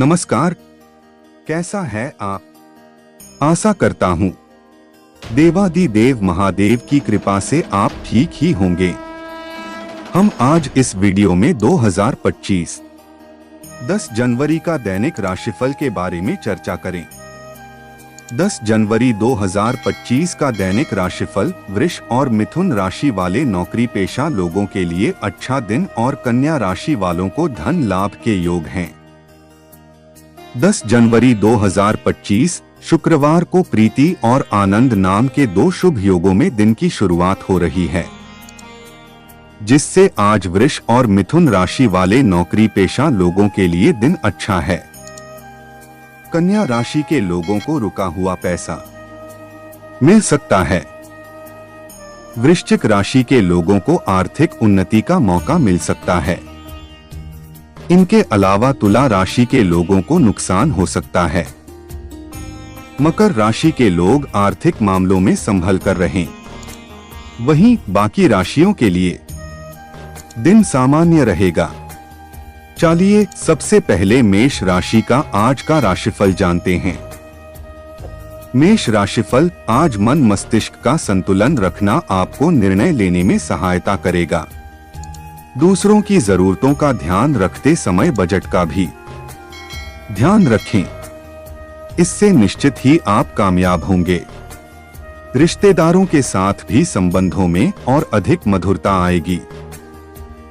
नमस्कार, कैसा है आप? आशा करता हूँ देवादिदेव महादेव की कृपा से आप ठीक ही होंगे। हम आज इस वीडियो में 2025 10 जनवरी का दैनिक राशिफल के बारे में चर्चा करें। 10 जनवरी 2025 का दैनिक राशिफल वृष और मिथुन राशि वाले नौकरी पेशा लोगों के लिए अच्छा दिन और कन्या राशि वालों को धन लाभ के योग हैं। 10 जनवरी 2025 शुक्रवार को प्रीति और आनंद नाम के दो शुभ योगों में दिन की शुरुआत हो रही है, जिससे आज वृष और मिथुन राशि वाले नौकरी पेशा लोगों के लिए दिन अच्छा है। कन्या राशि के लोगों को रुका हुआ पैसा मिल सकता है। वृश्चिक राशि के लोगों को आर्थिक उन्नति का मौका मिल सकता है। इनके अलावा तुला राशि के लोगों को नुकसान हो सकता है। मकर राशि के लोग आर्थिक मामलों में संभल कर रहें। वहीं बाकी राशियों के लिए दिन सामान्य रहेगा। चलिए सबसे पहले मेष राशि का आज का राशिफल जानते हैं। मेष राशिफल आज मन मस्तिष्क का संतुलन रखना आपको निर्णय लेने में सहायता करेगा। दूसरों की जरूरतों का ध्यान रखते समय बजट का भी ध्यान रखें, इससे निश्चित ही आप कामयाब होंगे। रिश्तेदारों के साथ भी संबंधों में और अधिक मधुरता आएगी।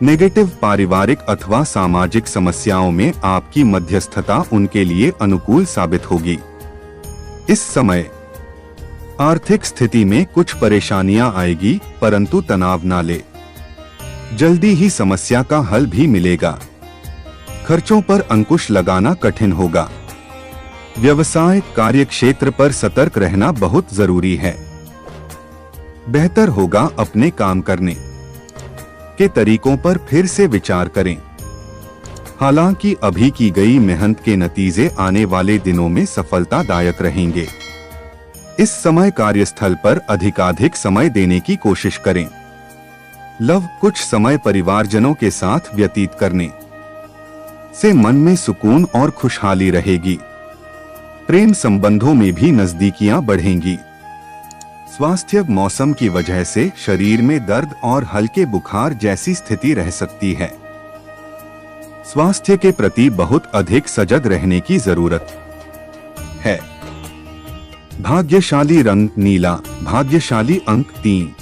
नेगेटिव पारिवारिक अथवा सामाजिक समस्याओं में आपकी मध्यस्थता उनके लिए अनुकूल साबित होगी। इस समय आर्थिक स्थिति में कुछ परेशानियां आएगी, परंतु तनाव न ले, जल्दी ही समस्या का हल भी मिलेगा। खर्चों पर अंकुश लगाना कठिन होगा। व्यवसाय कार्यक्षेत्र पर सतर्क रहना बहुत जरूरी है। बेहतर होगा अपने काम करने के तरीकों पर फिर से विचार करें। हालांकि अभी की गई मेहनत के नतीजे आने वाले दिनों में सफलतादायक रहेंगे। इस समय कार्यस्थल पर अधिकाधिक समय देने की कोशिश करें। लव कुछ समय परिवारजनों के साथ व्यतीत करने से मन में सुकून और खुशहाली रहेगी। प्रेम संबंधों में भी नजदीकियां बढ़ेंगी। स्वास्थ्य मौसम की वजह से शरीर में दर्द और हल्के बुखार जैसी स्थिति रह सकती है। स्वास्थ्य के प्रति बहुत अधिक सजग रहने की जरूरत है। भाग्यशाली रंग नीला, भाग्यशाली अंक 3।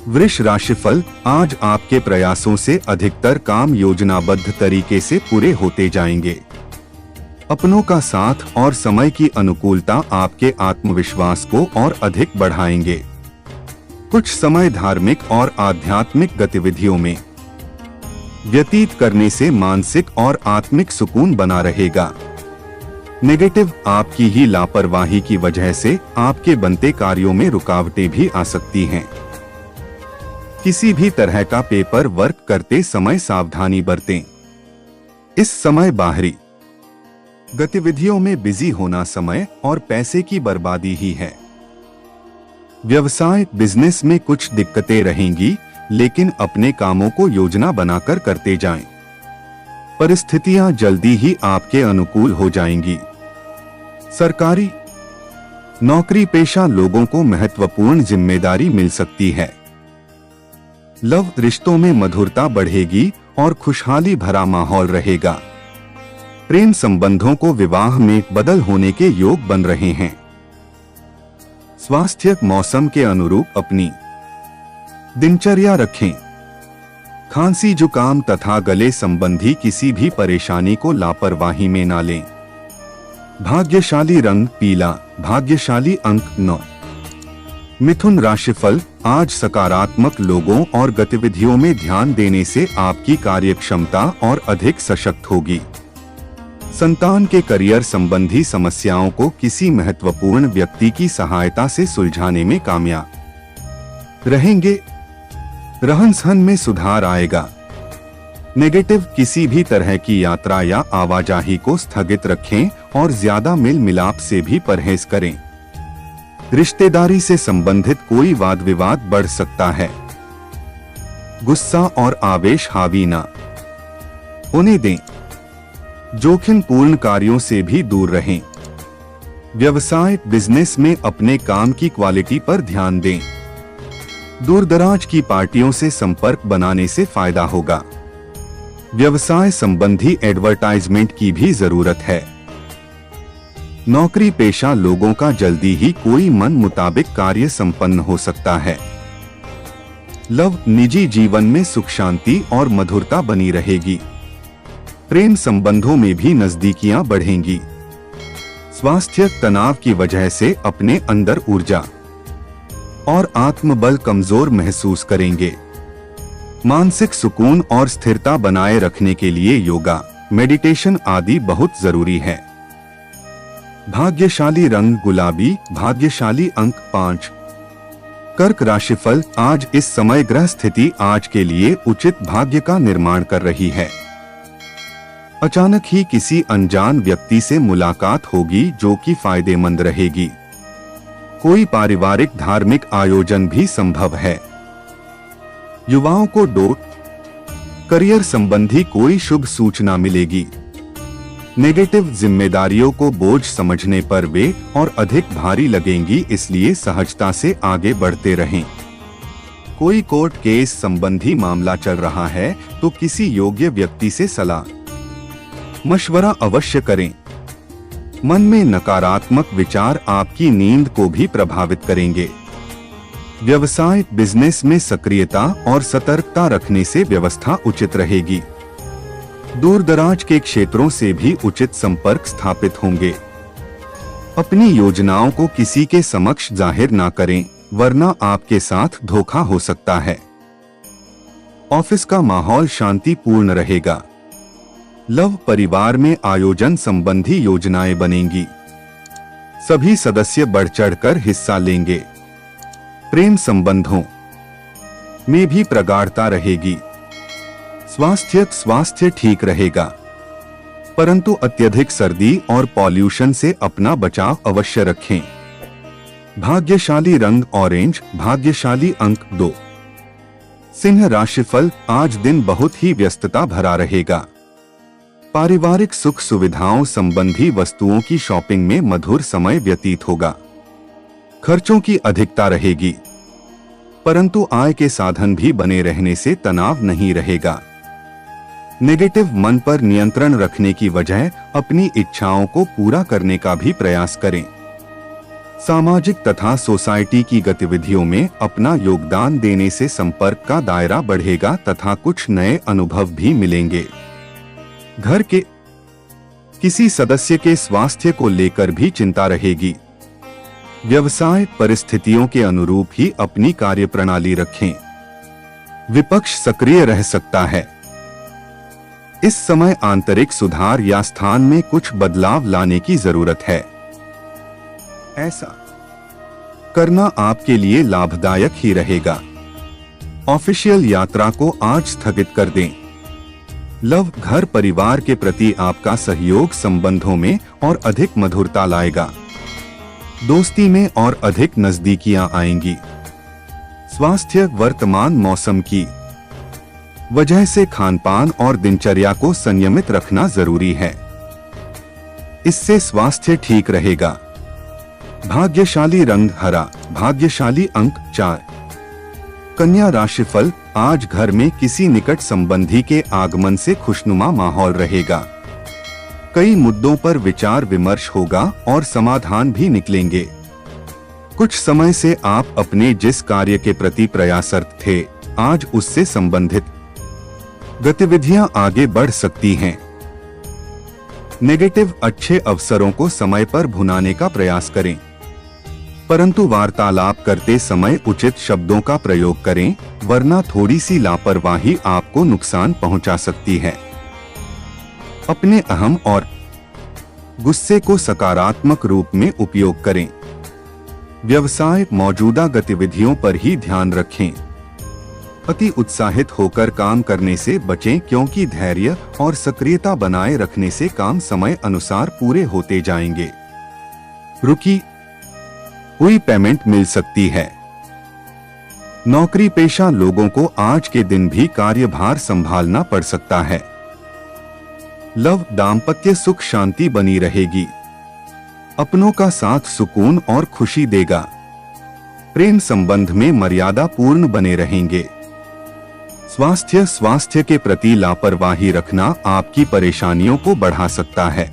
वृष राशिफल आज आपके प्रयासों से अधिकतर काम योजनाबद्ध तरीके से पूरे होते जाएंगे। अपनों का साथ और समय की अनुकूलता आपके आत्मविश्वास को और अधिक बढ़ाएंगे। कुछ समय धार्मिक और आध्यात्मिक गतिविधियों में व्यतीत करने से मानसिक और आत्मिक सुकून बना रहेगा। नेगेटिव आपकी ही लापरवाही की वजह से आपके बनते कार्यों में रुकावटें भी आ सकती हैं। किसी भी तरह का पेपर वर्क करते समय सावधानी बरतें। इस समय बाहरी गतिविधियों में बिजी होना समय और पैसे की बर्बादी ही है। व्यवसाय बिजनेस में कुछ दिक्कतें रहेंगी, लेकिन अपने कामों को योजना बनाकर करते जाएं। परिस्थितियां जल्दी ही आपके अनुकूल हो जाएंगी। सरकारी नौकरी पेशा लोगों को महत्वपूर्ण जिम्मेदारी मिल सकती है। लव रिश्तों में मधुरता बढ़ेगी और खुशहाली भरा माहौल रहेगा। प्रेम संबंधों को विवाह में बदल होने के योग बन रहे हैं। स्वास्थ्य मौसम के अनुरूप अपनी दिनचर्या रखें। खांसी जुकाम तथा गले संबंधी किसी भी परेशानी को लापरवाही में ना लें। भाग्यशाली रंग पीला, भाग्यशाली अंक 9। मिथुन राशिफल आज सकारात्मक लोगों और गतिविधियों में ध्यान देने से आपकी कार्यक्षमता और अधिक सशक्त होगी। संतान के करियर संबंधी समस्याओं को किसी महत्वपूर्ण व्यक्ति की सहायता से सुलझाने में कामयाब रहेंगे। रहन-सहन में सुधार आएगा। नेगेटिव किसी भी तरह की यात्रा या आवाजाही को स्थगित रखें और ज्यादा मेल मिलाप से भी परहेज करें। रिश्तेदारी से संबंधित कोई वाद विवाद बढ़ सकता है। गुस्सा और आवेश हावी न होने दें। जोखिमपूर्ण कार्यों से भी दूर रहें। व्यवसाय बिजनेस में अपने काम की क्वालिटी पर ध्यान दें। दूरदराज की पार्टियों से संपर्क बनाने से फायदा होगा। व्यवसाय संबंधी एडवर्टाइजमेंट की भी जरूरत है। नौकरी पेशा लोगों का जल्दी ही कोई मन मुताबिक कार्य संपन्न हो सकता है। लव निजी जीवन में सुख शांति और मधुरता बनी रहेगी। प्रेम संबंधों में भी नजदीकियां बढ़ेंगी। स्वास्थ्य तनाव की वजह से अपने अंदर ऊर्जा और आत्मबल कमजोर महसूस करेंगे। मानसिक सुकून और स्थिरता बनाए रखने के लिए योगा, मेडिटेशन आदि बहुत जरूरी है। भाग्यशाली रंग गुलाबी, भाग्यशाली अंक 5। कर्क राशिफल, आज इस समय ग्रह स्थिति आज के लिए उचित भाग्य का निर्माण कर रही है। अचानक ही किसी अनजान व्यक्ति से मुलाकात होगी जो कि फायदेमंद रहेगी। कोई पारिवारिक धार्मिक आयोजन भी संभव है। युवाओं को करियर संबंधी कोई शुभ सूचना मिलेगी। नेगेटिव जिम्मेदारियों को बोझ समझने पर वे और अधिक भारी लगेंगी, इसलिए सहजता से आगे बढ़ते रहें। कोई कोर्ट केस संबंधी मामला चल रहा है तो किसी योग्य व्यक्ति से सलाह मशवरा अवश्य करें। मन में नकारात्मक विचार आपकी नींद को भी प्रभावित करेंगे। व्यवसाय बिजनेस में सक्रियता और सतर्कता रखने से व्यवस्था उचित रहेगी। दूरदराज के क्षेत्रों से भी उचित संपर्क स्थापित होंगे। अपनी योजनाओं को किसी के समक्ष जाहिर ना करें, वरना आपके साथ धोखा हो सकता है। ऑफिस का माहौल शांतिपूर्ण रहेगा। लव परिवार में आयोजन संबंधी योजनाएं बनेंगी। सभी सदस्य बढ़ चढ़कर हिस्सा लेंगे। प्रेम संबंधों में भी प्रगाढ़ता रहेगी। स्वास्थ्य ठीक रहेगा, परंतु अत्यधिक सर्दी और पॉल्यूशन से अपना बचाव अवश्य रखें। भाग्यशाली रंग ऑरेंज, भाग्यशाली अंक 2। सिंह राशिफल, आज दिन बहुत ही व्यस्तता भरा रहेगा। पारिवारिक सुख सुविधाओं संबंधी वस्तुओं की शॉपिंग में मधुर समय व्यतीत होगा। खर्चों की अधिकता रहेगी, परंतु आय के साधन भी बने रहने से तनाव नहीं रहेगा। नेगेटिव मन पर नियंत्रण रखने की वजह अपनी इच्छाओं को पूरा करने का भी प्रयास करें। सामाजिक तथा सोसाइटी की गतिविधियों में अपना योगदान देने से संपर्क का दायरा बढ़ेगा तथा कुछ नए अनुभव भी मिलेंगे। घर के किसी सदस्य के स्वास्थ्य को लेकर भी चिंता रहेगी। व्यवसाय परिस्थितियों के अनुरूप ही अपनी कार्यप्रणाली रखें। विपक्ष सक्रिय रह सकता है। इस समय आंतरिक सुधार या स्थान में कुछ बदलाव लाने की जरूरत है। ऐसा करना आपके लिए लाभदायक ही रहेगा। ऑफिशियल यात्रा को आज स्थगित कर दें। लव घर परिवार के प्रति आपका सहयोग संबंधों में और अधिक मधुरता लाएगा। दोस्ती में और अधिक नजदीकियां आएंगी। स्वास्थ्य वर्तमान मौसम की वजह से खानपान और दिनचर्या को संयमित रखना जरूरी है। इससे स्वास्थ्य ठीक रहेगा। भाग्यशाली रंग हरा, भाग्यशाली अंक 4। कन्या राशिफल, आज घर में किसी निकट संबंधी के आगमन से खुशनुमा माहौल रहेगा। कई मुद्दों पर विचार विमर्श होगा और समाधान भी निकलेंगे। कुछ समय से आप अपने जिस कार्य के प्रति प्रयासरत थे, आज उससे संबंधित गतिविधियां आगे बढ़ सकती हैं। नेगेटिव अच्छे अवसरों को समय पर भुनाने का प्रयास करें, परंतु वार्तालाप करते समय उचित शब्दों का प्रयोग करें, वरना थोड़ी सी लापरवाही आपको नुकसान पहुंचा सकती है। अपने अहम और गुस्से को सकारात्मक रूप में उपयोग करें। व्यवसाय मौजूदा गतिविधियों पर ही ध्यान रखें। अति उत्साहित होकर काम करने से बचें, क्योंकि धैर्य और सक्रियता बनाए रखने से काम समय अनुसार पूरे होते जाएंगे। रुकी हुई पेमेंट मिल सकती है। नौकरी पेशा लोगों को आज के दिन भी कार्यभार संभालना पड़ सकता है। लव दाम्पत्य सुख शांति बनी रहेगी। अपनों का साथ सुकून और खुशी देगा। प्रेम संबंध में मर्यादा पूर्ण बने रहेंगे। स्वास्थ्य के प्रति लापरवाही रखना आपकी परेशानियों को बढ़ा सकता है।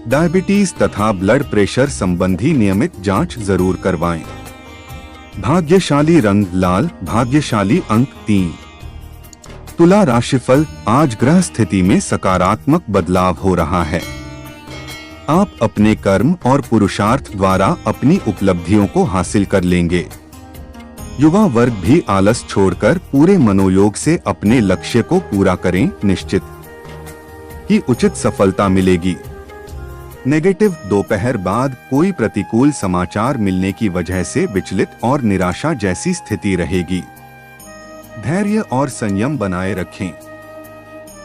डायबिटीज तथा ब्लड प्रेशर संबंधी नियमित जांच जरूर करवाएं। भाग्यशाली रंग लाल, भाग्यशाली अंक 3। तुला राशिफल, आज ग्रह स्थिति में सकारात्मक बदलाव हो रहा है। आप अपने कर्म और पुरुषार्थ द्वारा अपनी उपलब्धियों को हासिल कर लेंगे। युवा वर्ग भी आलस छोड़कर पूरे मनोयोग से अपने लक्ष्य को पूरा करें, निश्चित ही उचित सफलता मिलेगी। नेगेटिव, दोपहर बाद कोई प्रतिकूल समाचार मिलने की वजह से विचलित और निराशा जैसी स्थिति रहेगी। धैर्य और संयम बनाए रखें।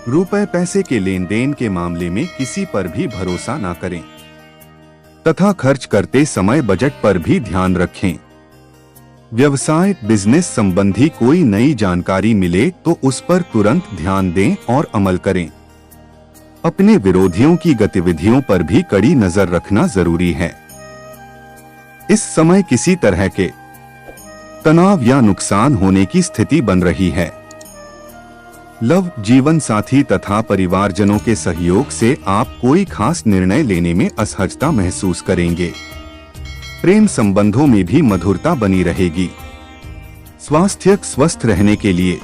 रुपए पैसे के लेन देन के मामले में किसी पर भी भरोसा न करें तथा खर्च करते समय बजट पर भी ध्यान रखें। व्यवसाय बिजनेस संबंधी कोई नई जानकारी मिले तो उस पर तुरंत ध्यान दें और अमल करें। अपने विरोधियों की गतिविधियों पर भी कड़ी नजर रखना जरूरी है। इस समय किसी तरह के तनाव या नुकसान होने की स्थिति बन रही है। लव, जीवन साथी तथा परिवारजनों के सहयोग से आप कोई खास निर्णय लेने में असहजता महसूस करेंगे। प्रेम संबंधों में भी मधुरता बनी रहेगी। स्वास्थ्य, स्वस्थ रहने के लिए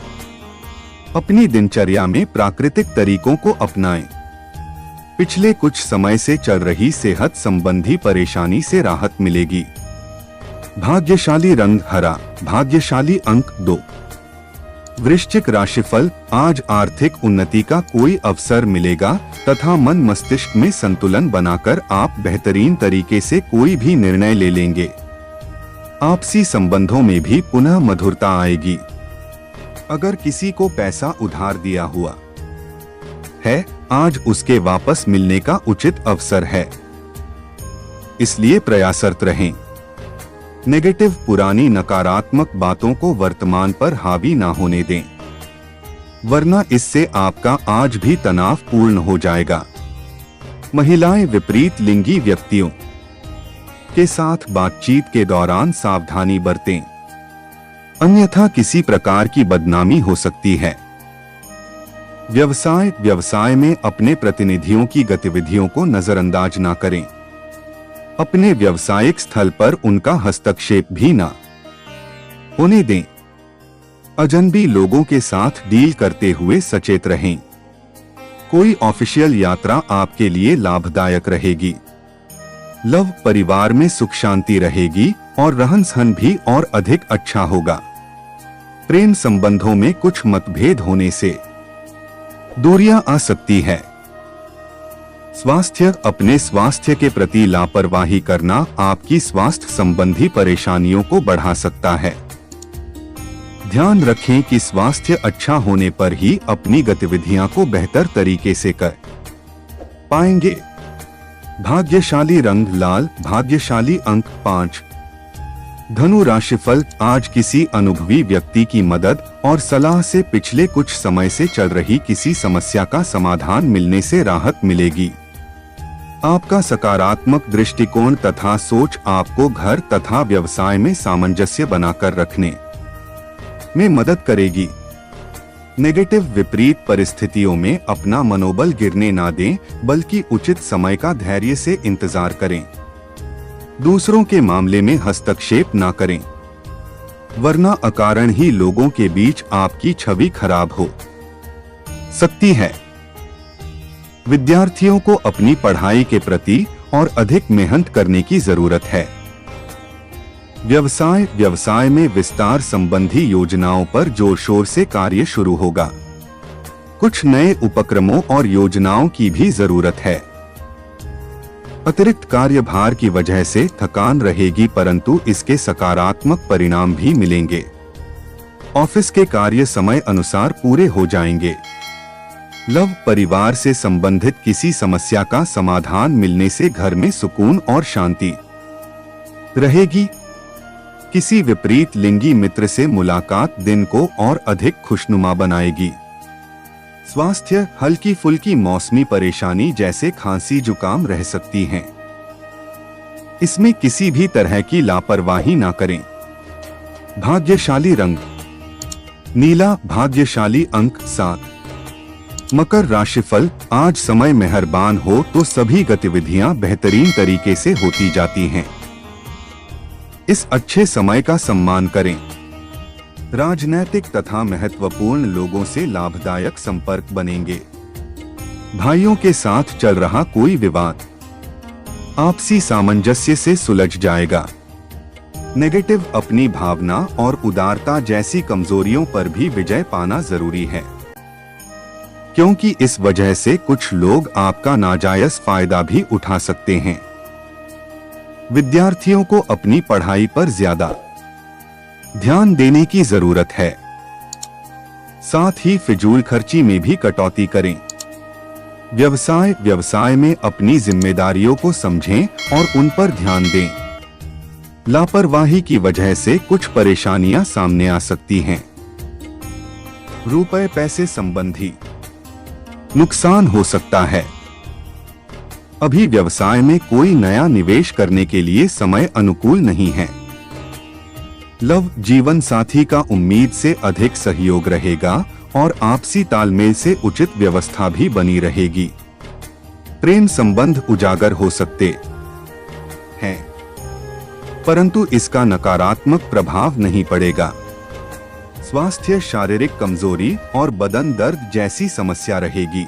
अपनी दिनचर्या में प्राकृतिक तरीकों को अपनाएं। पिछले कुछ समय से चल रही सेहत संबंधी परेशानी से राहत मिलेगी। भाग्यशाली रंग हरा, भाग्यशाली अंक 2। वृश्चिक राशिफल, आज आर्थिक उन्नति का कोई अवसर मिलेगा तथा मन मस्तिष्क में संतुलन बनाकर आप बेहतरीन तरीके से कोई भी निर्णय ले लेंगे। आपसी संबंधों में भी पुनः मधुरता आएगी। अगर किसी को पैसा उधार दिया हुआ है, आज उसके वापस मिलने का उचित अवसर है, इसलिए प्रयासरत रहें। नेगेटिव, पुरानी नकारात्मक बातों को वर्तमान पर हावी ना होने दें, वरना इससे आपका आज भी तनाव पूर्ण हो जाएगा। महिलाएं, विपरीत लिंगी व्यक्तियों के साथ बातचीत के दौरान सावधानी बरतें, अन्यथा किसी प्रकार की बदनामी हो सकती है। व्यवसाय में अपने प्रतिनिधियों की गतिविधियों को नजरअंदाज ना करें। अपने व्यावसायिक स्थल पर उनका हस्तक्षेप भी ना होने दें। अजनबी लोगों के साथ डील करते हुए सचेत रहें। कोई ऑफिशियल यात्रा आपके लिए लाभदायक रहेगी। लव, परिवार में सुख शांति रहेगी और रहन सहन भी और अधिक अच्छा होगा। प्रेम संबंधों में कुछ मतभेद होने से दूरियां आ सकती है। स्वास्थ्य, अपने स्वास्थ्य के प्रति लापरवाही करना आपकी स्वास्थ्य संबंधी परेशानियों को बढ़ा सकता है। ध्यान रखें कि स्वास्थ्य अच्छा होने पर ही अपनी गतिविधियां को बेहतर तरीके से कर पाएंगे। भाग्यशाली रंग लाल, भाग्यशाली अंक 5। धनु राशिफल, आज किसी अनुभवी व्यक्ति की मदद और सलाह से पिछले कुछ समय से चल रही किसी समस्या का समाधान मिलने से राहत मिलेगी। आपका सकारात्मक दृष्टिकोण तथा सोच आपको घर तथा व्यवसाय में सामंजस्य बनाकर रखने में मदद करेगी। नेगेटिव, विपरीत परिस्थितियों में अपना मनोबल गिरने ना दें, बल्कि उचित समय का धैर्य से इंतजार करें। दूसरों के मामले में हस्तक्षेप ना करें, वरना अकारण ही लोगों के बीच आपकी छवि खराब हो सकती है। विद्यार्थियों को अपनी पढ़ाई के प्रति और अधिक मेहनत करने की जरूरत है। व्यवसाय में विस्तार संबंधी योजनाओं पर जोर शोर से कार्य शुरू होगा। कुछ नए उपक्रमों और योजनाओं की भी जरूरत है। अतिरिक्त कार्यभार की वजह से थकान रहेगी, परंतु इसके सकारात्मक परिणाम भी मिलेंगे। ऑफिस के कार्य समय अनुसार पूरे हो जाएंगे। लव, परिवार से संबंधित किसी समस्या का समाधान मिलने से घर में सुकून और शांति रहेगी। किसी विपरीत लिंगी मित्र से मुलाकात दिन को और अधिक खुशनुमा बनाएगी। स्वास्थ्य हल्की फुल्की मौसमी परेशानी जैसे खांसी जुकाम रह सकती हैं। इसमें किसी भी तरह की लापरवाही ना करें। भाग्यशाली रंग नीला, भाग्यशाली अंक 7। मकर राशिफल, आज समय मेहरबान हो तो सभी गतिविधियां बेहतरीन तरीके से होती जाती हैं। इस अच्छे समय का सम्मान करें। राजनैतिक तथा महत्वपूर्ण लोगों से लाभदायक संपर्क बनेंगे। भाइयों के साथ चल रहा कोई विवाद आपसी सामंजस्य से सुलझ जाएगा। नेगेटिव, अपनी भावना और उदारता जैसी कमजोरियों पर भी विजय पाना जरूरी है, क्योंकि इस वजह से कुछ लोग आपका नाजायज फायदा भी उठा सकते हैं। विद्यार्थियों को अपनी पढ़ाई पर ज्यादा ध्यान देने की जरूरत है। साथ ही फिजूल खर्ची में भी कटौती करें। व्यवसाय में अपनी जिम्मेदारियों को समझें और उन पर ध्यान दें। लापरवाही की वजह से कुछ परेशानियां सामने आ सकती हैं। रुपए पैसे संबंधी नुकसान हो सकता है। अभी व्यवसाय में कोई नया निवेश करने के लिए समय अनुकूल नहीं है। लव, जीवन साथी का उम्मीद से अधिक सहयोग रहेगा और आपसी तालमेल से उचित व्यवस्था भी बनी रहेगी। प्रेम संबंध उजागर हो सकते हैं, परंतु इसका नकारात्मक प्रभाव नहीं पड़ेगा। स्वास्थ्य, शारीरिक कमजोरी और बदन दर्द जैसी समस्या रहेगी।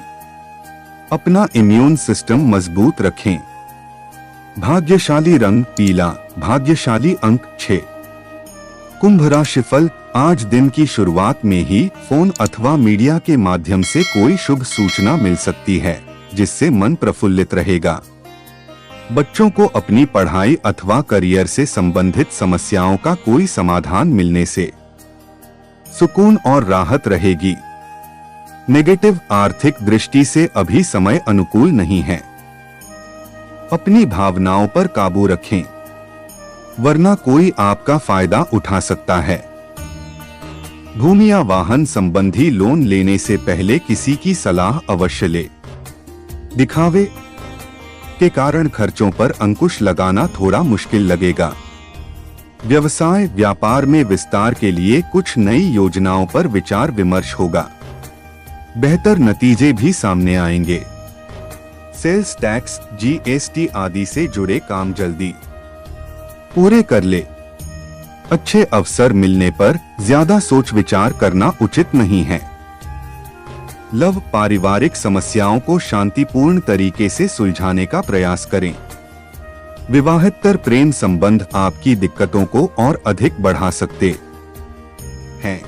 अपना इम्यून सिस्टम मजबूत रखें। भाग्यशाली रंग पीला, भाग्यशाली अंक 6। कुंभ राशिफल, आज दिन की शुरुआत में ही फोन अथवा मीडिया के माध्यम से कोई शुभ सूचना मिल सकती है, जिससे मन प्रफुल्लित रहेगा। बच्चों को अपनी पढ़ाई अथवा करियर से संबंधित समस्याओं का कोई समाधान मिलने से सुकून और राहत रहेगी। नेगेटिव, आर्थिक दृष्टि से अभी समय अनुकूल नहीं है। अपनी भावनाओं पर काबू रखें, वरना कोई आपका फायदा उठा सकता है। भूमि या वाहन संबंधी लोन लेने से पहले किसी की सलाह अवश्य ले। दिखावे के कारण खर्चों पर अंकुश लगाना थोड़ा मुश्किल लगेगा। व्यवसाय, व्यापार में विस्तार के लिए कुछ नई योजनाओं पर विचार विमर्श होगा। बेहतर नतीजे भी सामने आएंगे। सेल्स टैक्स, जीएसटी आदि से जुड़े काम जल्दी पूरे कर ले। अच्छे अवसर मिलने पर ज्यादा सोच विचार करना उचित नहीं है। लव, पारिवारिक समस्याओं को शांतिपूर्ण तरीके से सुलझाने का प्रयास करें। विवाहेतर प्रेम संबंध आपकी दिक्कतों को और अधिक बढ़ा सकते हैं।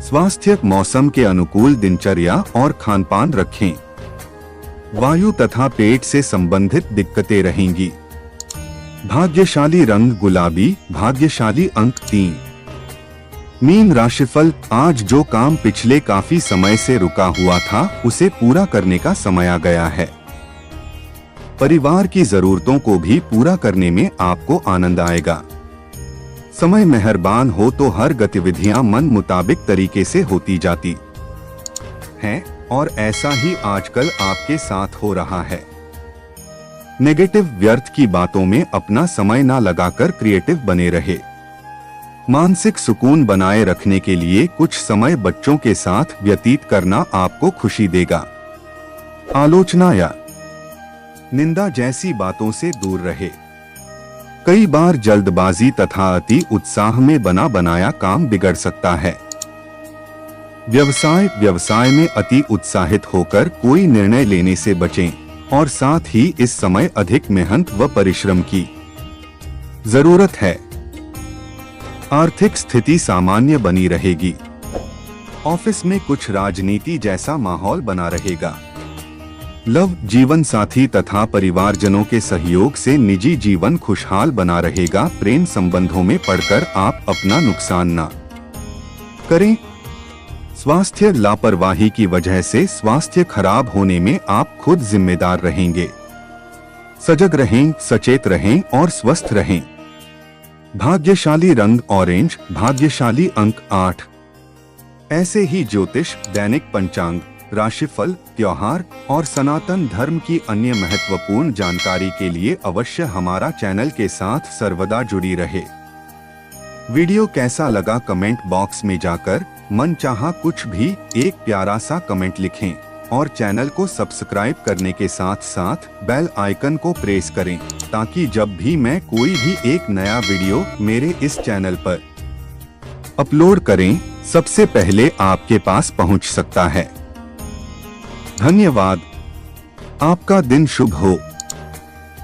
स्वास्थ्य, मौसम के अनुकूल दिनचर्या और खानपान रखें। वायु तथा पेट से संबंधित दिक्कतें रहेंगी। भाग्यशाली रंग गुलाबी, भाग्यशाली अंक 3। मीन राशिफल, आज जो काम पिछले काफी समय से रुका हुआ था उसे पूरा करने का समय आ गया है। परिवार की जरूरतों को भी पूरा करने में आपको आनंद आएगा। समय मेहरबान हो तो हर गतिविधियां मन मुताबिक तरीके से होती जाती हैं और ऐसा ही आजकल आपके साथ हो रहा है। नेगेटिव, व्यर्थ की बातों में अपना समय ना लगाकर क्रिएटिव बने रहे। मानसिक सुकून बनाए रखने के लिए कुछ समय बच्चों के साथ व्यतीत करना आपको खुशी देगा। आलोचना या निंदा जैसी बातों से दूर रहे। कई बार जल्दबाजी तथा अति उत्साह में बना बनाया काम बिगड़ सकता है। व्यवसाय में अति उत्साहित होकर कोई निर्णय लेने से बचें और साथ ही इस समय अधिक मेहनत व परिश्रम की जरूरत है। आर्थिक स्थिति सामान्य बनी रहेगी। ऑफिस में कुछ राजनीति जैसा माहौल बना रहेगा। लव, जीवन साथी तथा परिवारजनों के सहयोग से निजी जीवन खुशहाल बना रहेगा। प्रेम संबंधों में पड़कर आप अपना नुकसान ना करें। स्वास्थ्य, लापरवाही की वजह से स्वास्थ्य खराब होने में आप खुद जिम्मेदार रहेंगे। सजग रहें, सचेत रहें और स्वस्थ रहें। भाग्यशाली रंग ऑरेंज, भाग्यशाली अंक 8। ऐसे ही ज्योतिष, दैनिक पंचांग, राशिफल, त्योहार और सनातन धर्म की अन्य महत्वपूर्ण जानकारी के लिए अवश्य हमारा चैनल के साथ सर्वदा जुड़ी रहे। वीडियो कैसा लगा कमेंट बॉक्स में जाकर मन चाहा कुछ भी एक प्यारा सा कमेंट लिखें और चैनल को सब्सक्राइब करने के साथ साथ बेल आइकन को प्रेस करें ताकि जब भी मैं कोई भी एक नया वीडियो मेरे इस चैनल पर अपलोड करें सबसे पहले आपके पास पहुंच सकता है। धन्यवाद। आपका दिन शुभ हो।